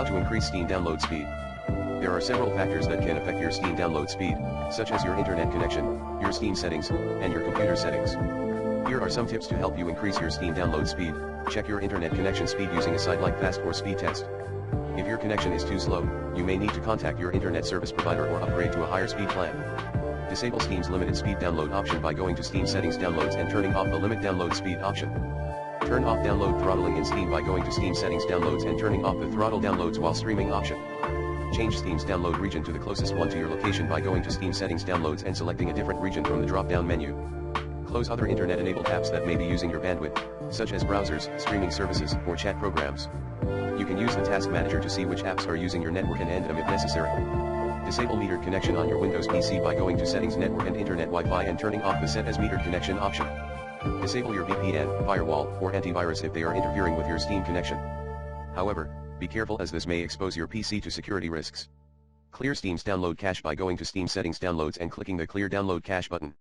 How to increase Steam download speed. There are several factors that can affect your Steam download speed, such as your internet connection, your Steam settings, and your computer settings. Here are some tips to help you increase your Steam download speed. Check your internet connection speed using a site like Fast or Speed Test. If your connection is too slow, you may need to contact your internet service provider or upgrade to a higher speed plan. Disable Steam's limited speed download option by going to Steam settings downloads and turning off the limit download speed option. Turn off download throttling in Steam by going to Steam settings downloads and turning off the throttle downloads while streaming option. Change Steam's download region to the closest one to your location by going to Steam settings downloads and selecting a different region from the drop-down menu. Close other internet-enabled apps that may be using your bandwidth, such as browsers, streaming services, or chat programs. You can use the task manager to see which apps are using your network and end them if necessary. Disable metered connection on your Windows PC by going to Settings Network and Internet Wi-Fi and turning off the Set as Metered Connection option. Disable your VPN, firewall, or antivirus if they are interfering with your Steam connection. However, be careful as this may expose your PC to security risks. Clear Steam's download cache by going to Steam settings downloads and clicking the Clear Download Cache button.